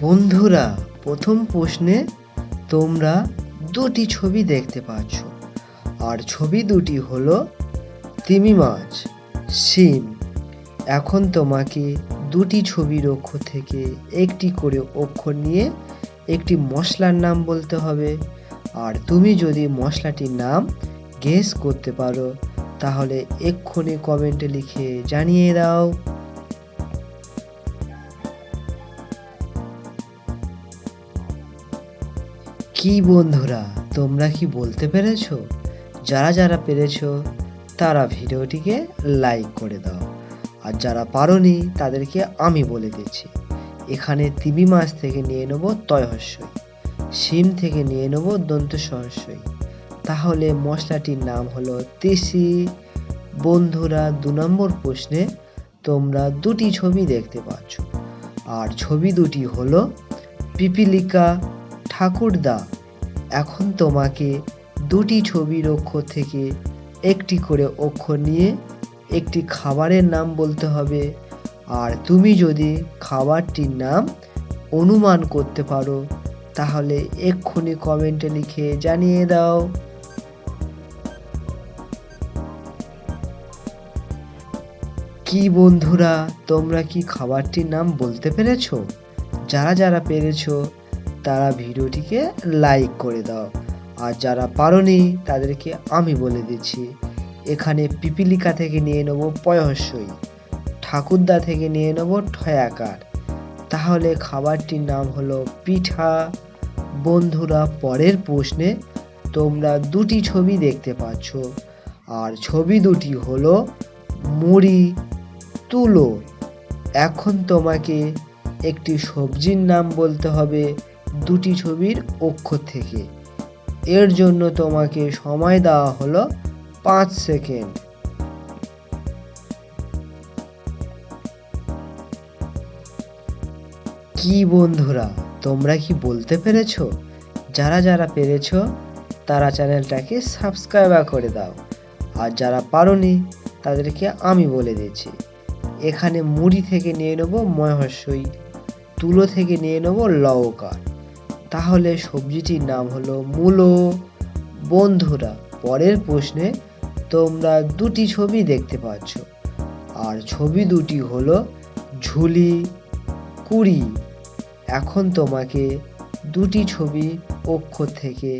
বন্ধুরা, প্রথম প্রশ্নে তোমরা দুটি ছবি দেখতে পাচ্ছ, আর ছবি দুটি হলো তিমি মাছ, শিম। এখন তোমাকে দুটি ছবির অক্ষর থেকে একটি করে অক্ষর নিয়ে একটি মশলার নাম বলতে হবে। আর তুমি যদি মশলাটির নাম গেস করতে পারো তাহলে এক্ষুনি কমেন্টে লিখে জানিয়ে দাও। কি বন্ধুরা, তোমরা কি বলতে পেরেছো? যারা যারা পেরেছো তারা ভিডিওটিকে লাইক করে দাও, আর যারা পারোনি তাদেরকে আমি বলে দিচ্ছি। এখানে তিমি মাছ থেকে নিয়ে নেব তয় হস্যই, শিম থেকে নিয়ে নেব দন্ত সহস্যই। তাহলে মশলাটির নাম হলো তিসি। বন্ধুরা, 2 নম্বর প্রশ্নে তোমরা দুটি ছবি দেখতে পাচ্ছ, আর ছবি দুটি হলো পিপিলিকা, ঠাকুরদা। এখন তোমাকে দুটি ছবির অক্ষর থেকে একটি করে অক্ষর নিয়ে একটি খাবারের নাম বলতে হবে। আর তুমি যদি খাবারটির নাম অনুমান করতে পারো তাহলে এক্ষুনি কমেন্টে লিখে জানিয়ে দাও। কি বন্ধুরা, তোমরা কি খাবারটির নাম বলতে পেরেছো? যারা যারা পেরেছো তারা ভিডিওটিকে লাইক করে দাও, আর যারা পারোনি তাদেরকে আমি বলে দিচ্ছি। এখানে পিপিলিকা থেকে নিয়ে নেব পয়হস্যই, ঠাকুরদা থেকে নিয়ে নেব ঠয়াকার। তাহলে খাবারটির নাম হলো পিঠা। বন্ধুরা, পরের প্রশ্নে তোমরা দুটি ছবি দেখতে পাচ্ছ, আর ছবি দুটি হলো মুড়ি, তুলো। এখন তোমাকে একটি সবজির নাম বলতে হবে দুটি ছবির অক্ষর থেকে। এর জন্য তোমাকে সময় দেওয়া হলো 5 সেকেন্ড। কি বন্ধুরা, তোমরা কি বলতে পেরেছো? যারা যারা পেরেছো তারা চ্যানেলটাকে সাবস্ক্রাইব করে দাও, আর যারা পারোনি তাদেরকে আমি বলে দিচ্ছি। এখানে মুড়ি থেকে নিয়ে নেব ময়হস্যই, তুলো থেকে নিয়ে নেব লওকার। তাহলে সবজিটির নাম হলো মূলো। বন্ধুরা, পরের প্রশ্নে তোমরা দুটি ছবি দেখতে পাচ্ছ, আর ছবি দুটি হলো ঝুলি, কুড়ি। এখন তোমাকে দুটি ছবি অক্ষর থেকে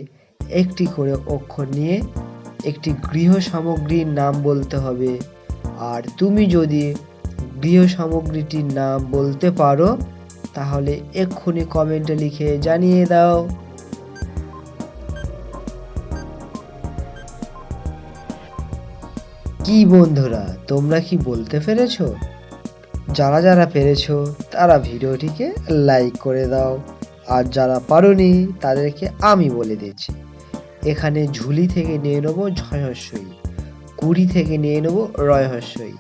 একটি করে অক্ষর নিয়ে একটি গৃহ সামগ্রীর নাম বলতে হবে। আর তুমি যদি গৃহ সামগ্রীটির নাম বলতে পারো তাহলে এক্ষুনি কমেন্টে লিখে জানিয়ে দাও। কি বন্ধুরা, তোমরা কি বলতে পেরেছো? যারা যারা পেরেছো তারা ভিডিওটিকে লাইক করে দাও, আর যারা পারোনি তাদেরকে আমি বলে দিচ্ছি। এখানে ঝুলি থেকে নিয়ে নেব ঝয়হস্যই, কুড়ি থেকে নিয়ে নেব রয়হস্যই।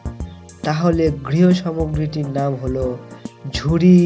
তাহলে গৃহ সামগ্রীটির নাম হলো ঝুড়ি।